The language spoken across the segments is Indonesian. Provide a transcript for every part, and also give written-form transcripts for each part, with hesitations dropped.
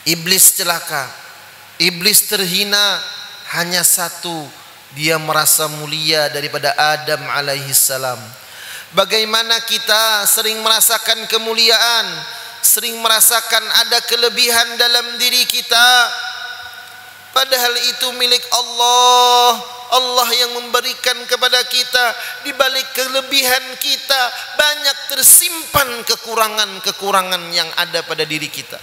Iblis celaka, iblis terhina, hanya satu, dia merasa mulia daripada Adam alaihi salam. Bagaimana kita sering merasakan kemuliaan, sering merasakan ada kelebihan dalam diri kita, padahal itu milik Allah. Allah yang memberikan kepada kita. Di balik kelebihan kita banyak tersimpan kekurangan-kekurangan yang ada pada diri kita.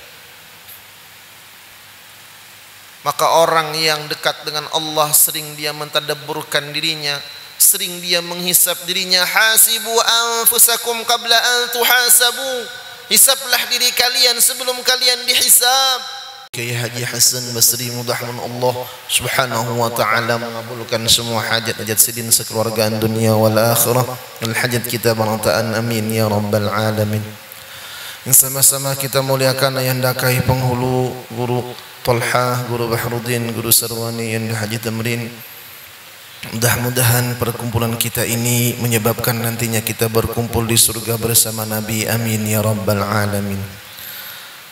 Maka orang yang dekat dengan Allah sering dia mentadabburkan dirinya, sering dia menghisap dirinya. Hasibu anfusakum qabla an tuhasabu. Hisaplah diri kalian sebelum kalian dihisab. Kiai Haji Hasan Basri mudah-mudahan Allah Subhanahu wa taala mengabulkan semua hajat-hajat sidin sekeluargaan dunia wal akhirah, dan hajat kita barataan, amin ya rabbal alamin. Sama-sama kita muliakan ayahanda Kai Penghulu, Guru Tolha, Guru Bahrudin, Guru Sarwani yang Haji Tamrin. Mudah-mudahan perkumpulan kita ini menyebabkan nantinya kita berkumpul di surga bersama Nabi, amin ya rabbal alamin.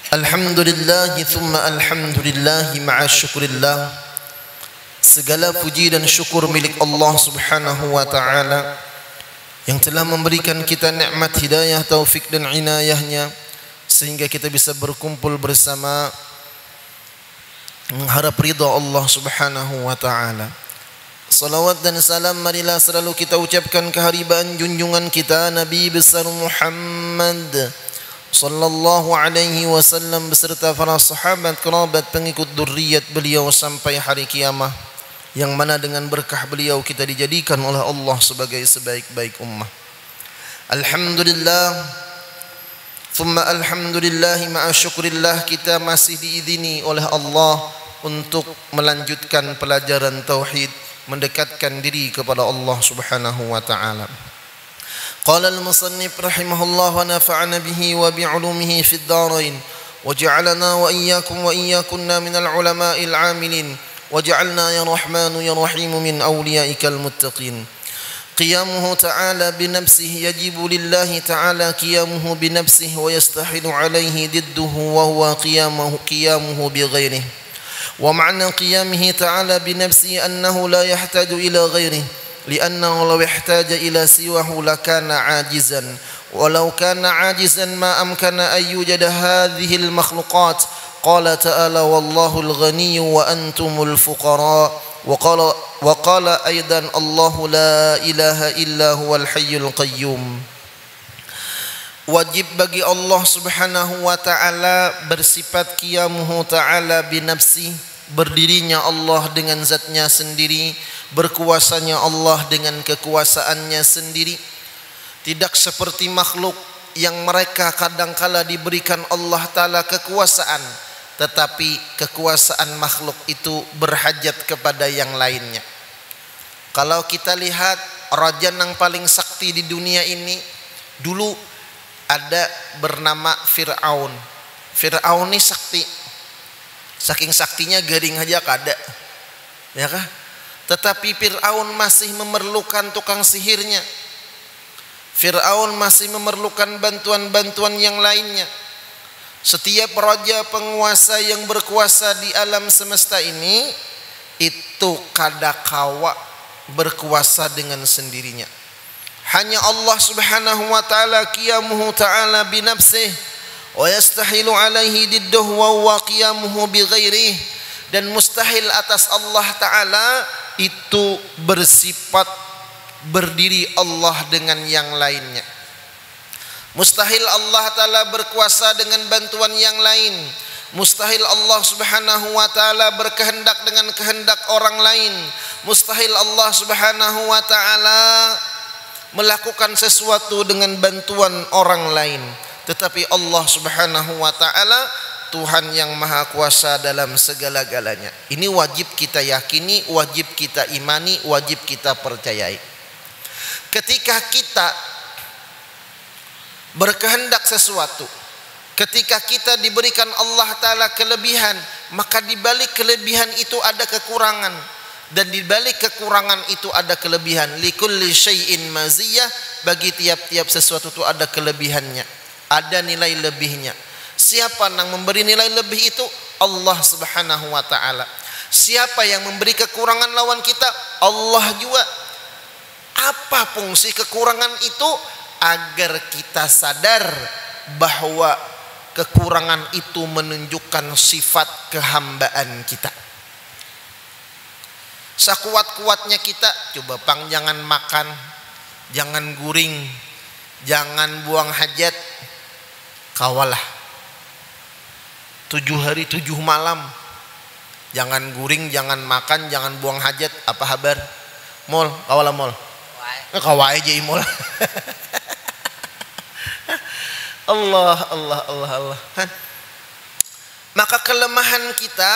Alhamdulillah thumma alhamdulillah ma'a syukrillah. Segala puji dan syukur milik Allah Subhanahu wa taala yang telah memberikan kita nikmat hidayah, taufik dan inayahnya sehingga kita bisa berkumpul bersama mengharap ridha Allah Subhanahu wa taala. Salawat dan salam marilah selalu kita ucapkan keharibaan junjungan kita Nabi besar Muhammad sallallahu alaihi wasallam beserta para sahabat, kerabat, pengikut dzurriyyat beliau sampai hari kiamah, yang mana dengan berkah beliau kita dijadikan oleh Allah sebagai sebaik-baik ummah. Alhamdulillah thumma alhamdulillah ma'a syukrillah, kita masih diizini oleh Allah untuk melanjutkan pelajaran tauhid, mendekatkan diri kepada Allah Subhanahu wa taala. Qala al-musannif rahimahullah wa nafa'ana bihi wa bi'ulumihi fid dharain wa ja'alana wa iyyakunna minal ulama'il 'amilin wa ja'alna ya rahmanu ya rahimu min awliyaikal muttaqin. Qiyamuhu ta'ala bi nafsihi, yajibu lillahi ta'ala qiyamuhu bi nafsihi wa yastahilu 'alayhi didduhu wa huwa qiyamuhu bi ghairihi. Wa ma'na qiyamihi ta'ala bi nafsihi annahu la yahtaju ila ghairihi لأنه لو احتاج إلى سواه لكان عاجزا ولو كان عاجزا ما أمكن أن يوجد هذه المخلوقات. قال تعالى والله الغني وأنتم الفقراء. وقال أيضا الله لا إله إلا هو الحي القيوم. Wajib bagi Allah Subhanahu wa taala bersifat qiyamuhu ta'ala binafsi, berdirinya Allah dengan zatnya sendiri, berkuasanya Allah dengan kekuasaannya sendiri. Tidak seperti makhluk yang mereka kadangkala diberikan Allah Ta'ala kekuasaan, tetapi kekuasaan makhluk itu berhajat kepada yang lainnya. Kalau kita lihat raja yang paling sakti di dunia ini, dulu ada bernama Fir'aun. Fir'aun ini sakti, saking saktinya garing aja kada, ya kah? Tetapi Fir'aun masih memerlukan tukang sihirnya. Fir'aun masih memerlukan bantuan-bantuan yang lainnya. Setiap raja penguasa yang berkuasa di alam semesta ini, itu kadakawa berkuasa dengan sendirinya. Hanya Allah Subhanahu wa ta'ala qiyamuhu ta'ala binafsih wa yastahilu alaihi didduhu wa huwa qiyamuhu bi ghairihi. Dan mustahil atas Allah Ta'ala itu bersifat berdiri Allah dengan yang lainnya. Mustahil Allah Ta'ala berkuasa dengan bantuan yang lain. Mustahil Allah Subhanahu wa ta'ala berkehendak dengan kehendak orang lain. Mustahil Allah Subhanahu wa ta'ala melakukan sesuatu dengan bantuan orang lain. Tetapi Allah Subhanahu wa ta'ala Tuhan yang maha kuasa dalam segala-galanya. Ini wajib kita yakini, wajib kita imani, wajib kita percayai. Ketika kita berkehendak sesuatu, ketika kita diberikan Allah Ta'ala kelebihan, maka di balik kelebihan itu ada kekurangan, dan di balik kekurangan itu ada kelebihan. Likulli syai'in maziyah, bagi tiap-tiap sesuatu itu ada kelebihannya, ada nilai lebihnya. Siapa yang memberi nilai lebih itu? Allah Subhanahu wa taala. Siapa yang memberi kekurangan lawan kita? Allah juga. Apa fungsi kekurangan itu? Agar kita sadar bahwa kekurangan itu menunjukkan sifat kehambaan kita. Sekuat-kuatnya kita, coba pang, jangan makan, jangan guring, jangan buang hajat, kawalah 7 hari 7 malam, jangan guring, jangan makan, jangan buang hajat, apa kabar? Mol, kawalah mol. Kawai aja mol. Allah. Maka kelemahan kita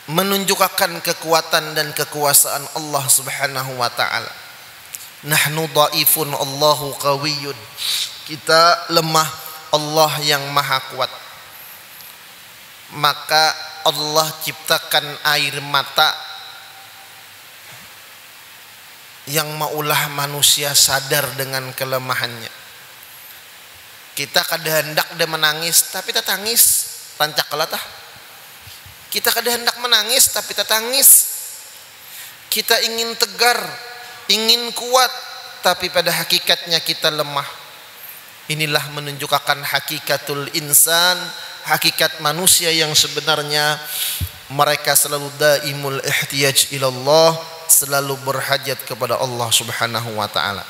menunjukkan kekuatan dan kekuasaan Allah Subhanahu wa taala. Nahnu dhaifun Allahu qawiyyun. Kita lemah, Allah yang maha kuat. Maka Allah ciptakan air mata yang maulah manusia sadar dengan kelemahannya. Kita kada hendak de menangis tapi tak tangis, rancak kelatah. Kita kada hendak menangis tapi tak tangis. Kita ingin tegar, ingin kuat, tapi pada hakikatnya kita lemah. Inilah menunjukkan hakikatul insan, hakikat manusia yang sebenarnya. Mereka selalu daimul ihtiyaj ilallah, selalu berhajat kepada Allah Subhanahu wa taala.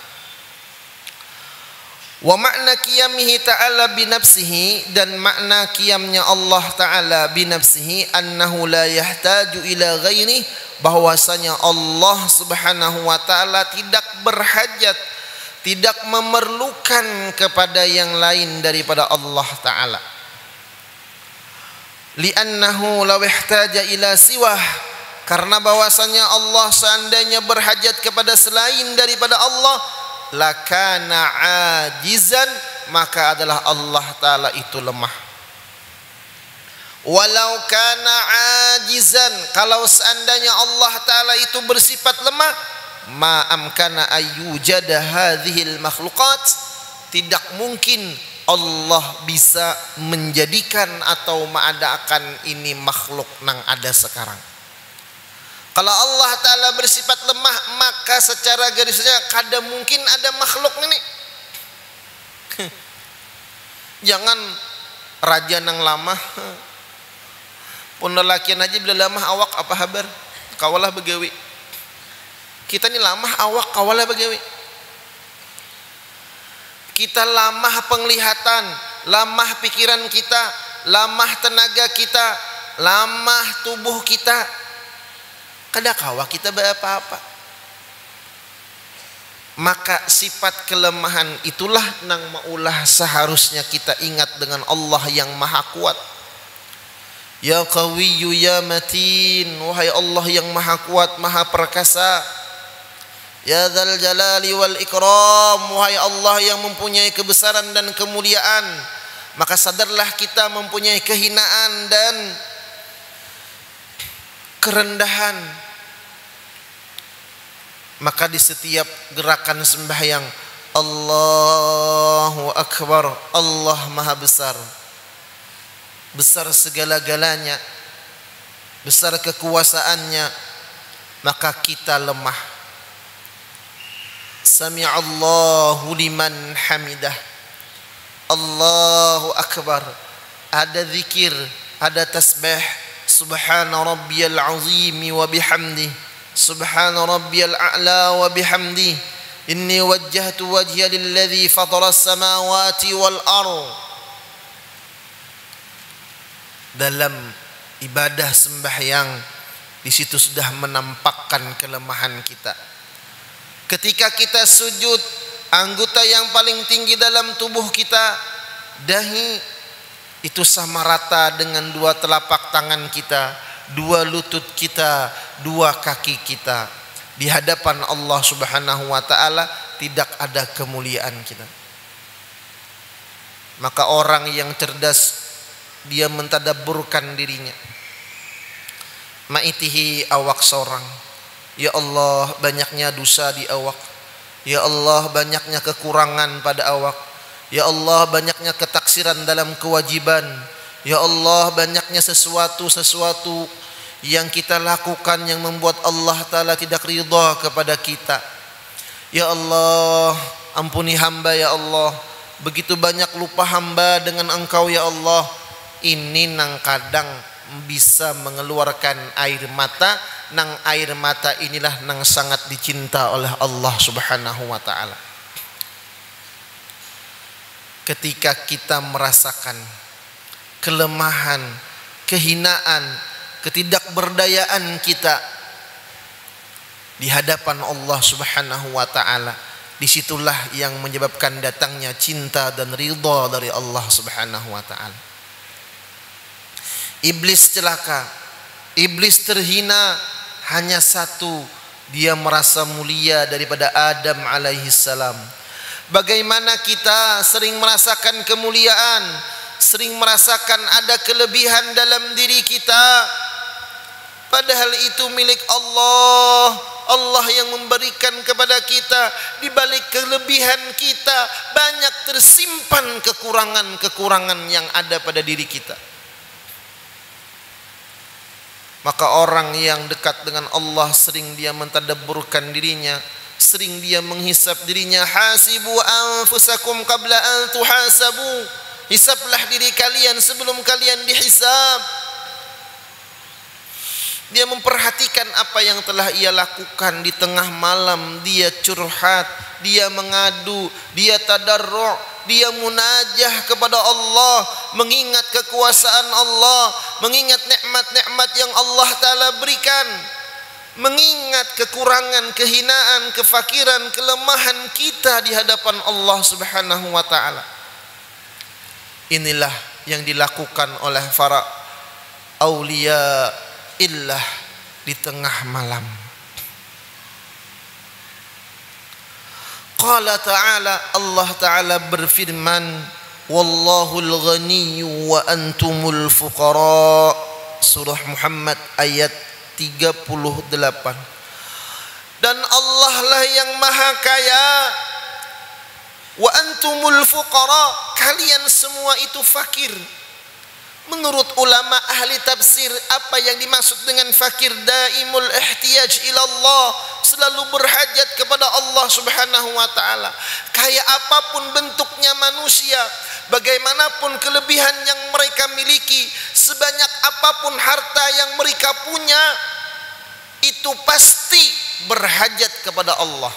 Wa makna qiyamihi ta'ala binafsihi, dan makna qiyamnya Allah ta'ala binafsihi annahu la yahtaju ila ghairi, bahwasanya Allah Subhanahu wa taala tidak berhajat, tidak memerlukan kepada yang lain daripada Allah taala. Li'annahu law ihtaja ila siwah, karena bahwasanya Allah seandainya berhajat kepada selain daripada Allah, lakana ajizan, maka adalah Allah taala itu lemah. Walau kana ajizan, kalau seandainya Allah taala itu bersifat lemah, ma amkana ayyujada hadhil makhluqat, tidak mungkin Allah bisa menjadikan atau mengadakan ini makhluk nang ada sekarang. Kalau Allah Ta'ala bersifat lemah, maka secara garisnya kada mungkin ada makhluk ini. Jangan raja nang lama, pun lelakian aja bila lamah awak apa kabar? Kawalah begawi. Kita ni lamah awak kawalah begawi. Kita lamah penglihatan, lamah pikiran kita, lamah tenaga kita, lamah tubuh kita. Kada kawa kita apa-apa. Maka sifat kelemahan itulah nang maulah seharusnya kita ingat dengan Allah yang maha kuat. Ya qawiyyu ya matin, wahai Allah yang maha kuat, maha perkasa. Ya dzal jalali wal ikram, wahai Allah yang mempunyai kebesaran dan kemuliaan. Maka sadarlah kita mempunyai kehinaan dan kerendahan. Maka di setiap gerakan sembahyang, Allahu Akbar, Allah maha besar, besar segala-galanya, besar kekuasaannya, maka kita lemah. Sami'allahu liman hamidah, Allahu Akbar. Ada zikir, ada tasbih, subhana rabbiyal azim wa bihamdi, subhana rabbiyal a'la wa bihamdi, inni wajjahtu wajhiya lilladzi fatara as-samawati wal ardh. Dalam ibadah sembahyang, di situ sudah menampakkan kelemahan kita. Ketika kita sujud, anggota yang paling tinggi dalam tubuh kita, dahi, itu sama rata dengan 2 telapak tangan kita, 2 lutut kita, 2 kaki kita. Di hadapan Allah Subhanahu wa taala tidak ada kemuliaan kita. Maka orang yang cerdas, dia mentadabburkan dirinya. Ma'itihi awak seorang, ya Allah banyaknya dosa di awak, ya Allah banyaknya kekurangan pada awak, ya Allah banyaknya ketaksiran dalam kewajiban, Ya Allah, banyaknya sesuatu yang kita lakukan yang membuat Allah Ta'ala tidak ridha kepada kita. Ya Allah, ampuni hamba ya Allah. Begitu banyak lupa hamba dengan Engkau ya Allah. Ini nang kadang bisa mengeluarkan air mata. Nang air mata inilah nang sangat dicinta oleh Allah Subhanahu wa Ta'ala. Ketika kita merasakan kelemahan, kehinaan, ketidakberdayaan kita di hadapan Allah Subhanahu wa Ta'ala, disitulah yang menyebabkan datangnya cinta dan ridha dari Allah Subhanahu wa Ta'ala. Iblis celaka, iblis terhina, hanya satu, dia merasa mulia daripada Adam alaihi salam. Bagaimana kita sering merasakan kemuliaan, sering merasakan ada kelebihan dalam diri kita, padahal itu milik Allah. Allah yang memberikan kepada kita. Di balik kelebihan kita banyak tersimpan kekurangan-kekurangan yang ada pada diri kita. Maka orang yang dekat dengan Allah sering dia mentadabburkan dirinya, sering dia menghisap dirinya. Hasibu anfusakum qabla an tuhasabu. Hisaplah diri kalian sebelum kalian dihisab. Dia memperhatikan apa yang telah ia lakukan di tengah malam. Dia curhat, dia mengadu, dia tadarru', dia munajah kepada Allah, mengingat kekuasaan Allah, mengingat nikmat-nikmat yang Allah Ta'ala berikan, mengingat kekurangan, kehinaan, kefakiran, kelemahan kita di hadapan Allah Subhanahu wa Ta'ala. Inilah yang dilakukan oleh para aulia illah di tengah malam. Qala ta'ala, Allah Ta'ala berfirman, Wallahul ghaniyyu wa antumul fuqara. Surah Muhammad ayat 38. Dan Allah lah yang maha kaya, wa antumul fuqara, kalian semua itu fakir. Menurut ulama ahli tafsir, apa yang dimaksud dengan fakir? Daimul ihtiyaj ila Allah, selalu berhajat kepada Allah Subhanahu wa Ta'ala. Kayak apapun bentuknya manusia, bagaimanapun kelebihan yang mereka miliki, sebanyak apapun harta yang mereka punya, itu pasti berhajat kepada Allah.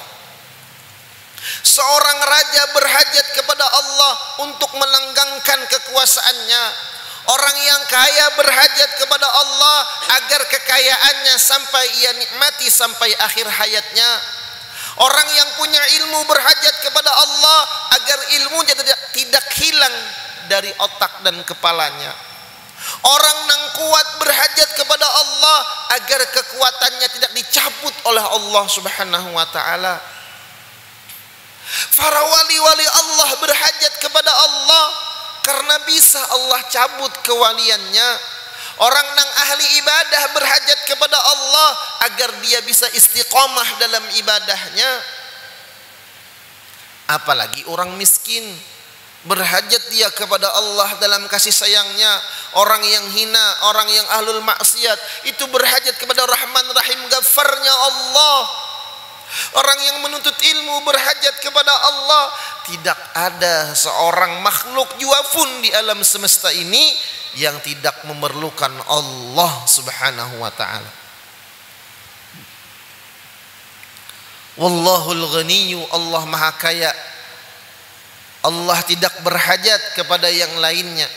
Seorang raja berhajat kepada Allah untuk melanggengkan kekuasaannya. Orang yang kaya berhajat kepada Allah agar kekayaannya sampai ia nikmati sampai akhir hayatnya. Orang yang punya ilmu berhajat kepada Allah agar ilmunya tidak hilang dari otak dan kepalanya. Orang yang kuat berhajat kepada Allah agar kekuatannya tidak dicabut oleh Allah Subhanahu wa Ta'ala. Para wali-wali Allah berhajat kepada Allah karena bisa Allah cabut kewaliannya. Orang yang ahli ibadah berhajat kepada Allah agar dia bisa istiqamah dalam ibadahnya. Apalagi orang miskin, berhajat dia kepada Allah dalam kasih sayangnya. Orang yang hina, orang yang ahlul maksiat, itu berhajat kepada Rahman Rahim Ghafarnya Allah. Orang yang menuntut ilmu berhajat kepada Allah. Tidak ada seorang makhluk jua pun di alam semesta ini yang tidak memerlukan Allah Subhanahu wa Ta'ala. Wallahul ghaniyyu, Allah maha kaya. Allah tidak berhajat kepada yang lainnya.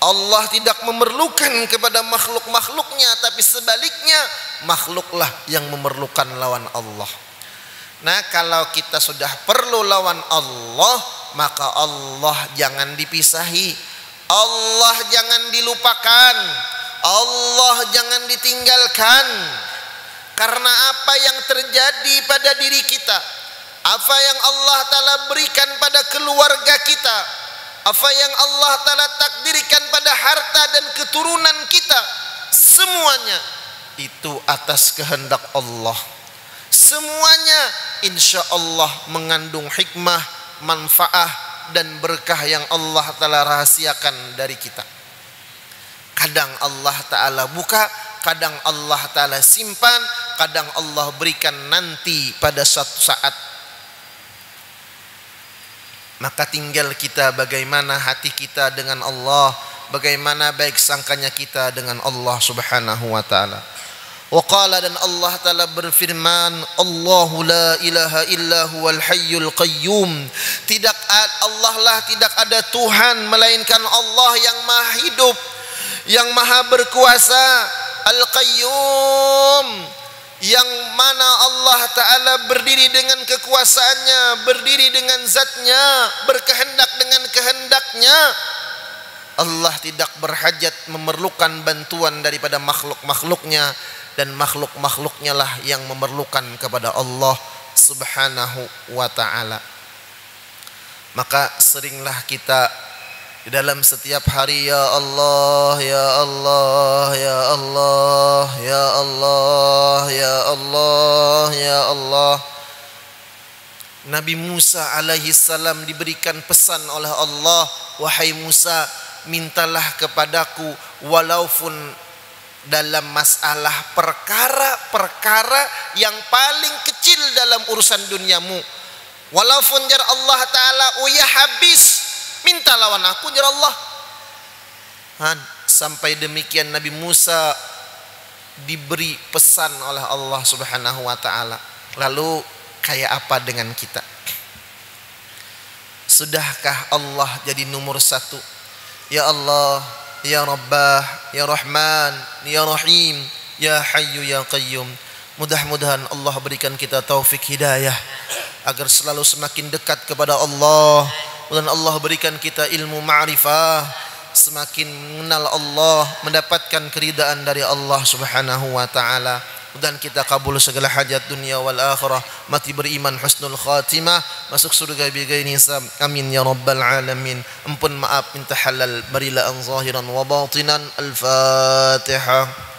Allah tidak memerlukan kepada makhluk-makhluknya, tapi sebaliknya makhluklah yang memerlukan lawan Allah. Nah, kalau kita sudah perlu lawan Allah, maka Allah jangan dipisahi, Allah jangan dilupakan, Allah jangan ditinggalkan. Karena apa yang terjadi pada diri kita, apa yang Allah Ta'ala berikan pada keluarga kita, apa yang Allah Ta'ala takdirkan pada harta dan keturunan kita, semuanya itu atas kehendak Allah. Semuanya insya Allah mengandung hikmah, manfaat dan berkah yang Allah Ta'ala rahasiakan dari kita. Kadang Allah Ta'ala buka, kadang Allah Ta'ala simpan, kadang Allah berikan nanti pada suatu saat. Maka tinggal kita bagaimana hati kita dengan Allah, bagaimana baik sangkanya kita dengan Allah Subhanahu wa Ta'ala. Wa qala, dan Allah Ta'ala berfirman, Allahu la ilaha illa huwal hayyul qayyum. Allah lah tidak ada Tuhan melainkan Allah yang maha hidup, yang maha berkuasa, Al-Qayyum, yang mana Allah Ta'ala berdiri dengan kekuasaannya, berdiri dengan zatnya, berkehendak dengan kehendaknya. Allah tidak berhajat memerlukan bantuan daripada makhluk-makhluknya, dan makhluk-makhluknya lah yang memerlukan kepada Allah Subhanahu wa Ta'ala. Maka seringlah kita di dalam setiap hari, ya Allah, ya Allah, ya Allah, ya Allah, ya Allah, ya Allah. Nabi Musa alaihi salam diberikan pesan oleh Allah, wahai Musa, mintalah kepadaku walaupun dalam masalah perkara-perkara yang paling kecil dalam urusan duniamu. Walaupun jar Allah Ta'ala uyah habis, minta lawan aku jar Allah. Sampai demikian Nabi Musa diberi pesan oleh Allah Subhanahu wa Ta'ala. Lalu kayak apa dengan kita? Sudahkah Allah jadi nomor satu? Ya Allah, ya Rabbah, ya Rahman, ya Rahim, ya Hayyu, ya Qayyum. Mudah-mudahan Allah berikan kita taufik hidayah agar selalu semakin dekat kepada Allah. Dan Allah berikan kita ilmu ma'rifah, semakin mengenal Allah, mendapatkan keridaan dari Allah Subhanahu wa Ta'ala. Dan kita kabul segala hajat dunia wal akhirah, mati beriman, husnul khatimah, masuk surga bighairi hisab. Amin ya rabbal alamin. Ampun, maaf, minta halal, barilaan zahiran wa batinan. Al-Fatihah.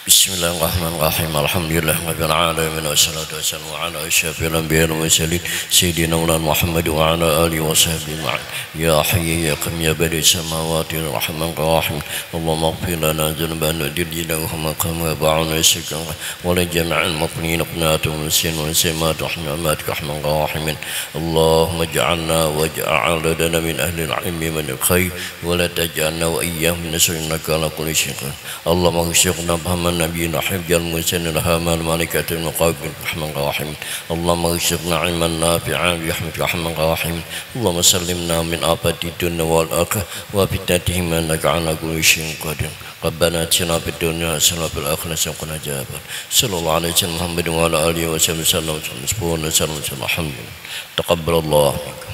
Bismillahirrahmanirrahim. Alhamdulillah rabbil alamin, wassalatu wassalamu ala asyrafil anbiya'i wal mursalin sayyidina Muhammad wa ala alihi wa sahbihi ma'an. Ya hayy ya qayyum ya bari samawati wal rahman rahim. Allahumma ighfir lana dhunubana dilina wa qama ba'ana syukran wa la jama'al mu'minin qanatu musin wa simat rahmatika rahman rahim. Allahumma ij'alna waj'al lana min ahli al-'ilmi min al-khair wa la taj'alna wa iyyahum min innaka ala kulli syai'in. Allahumma ighfirna نبينا حفظ المسن الهامان مالكة المقابل رحمن رحيم. اللهم ارزقنا علما نافعا برحمتك رحمن رحيم. اللهم سلمنا من آفات الدنيا والآخرة وفتنتهما إنك على كل شيء قدير. ربنا اتنا في الدنيا حسنة وفي الآخرة حسنة وقنا عذاب النار. صلى الله عليه وسلم محمد وعلى آله وصحبه وسلم. الحمد لله. تقبل الله منك.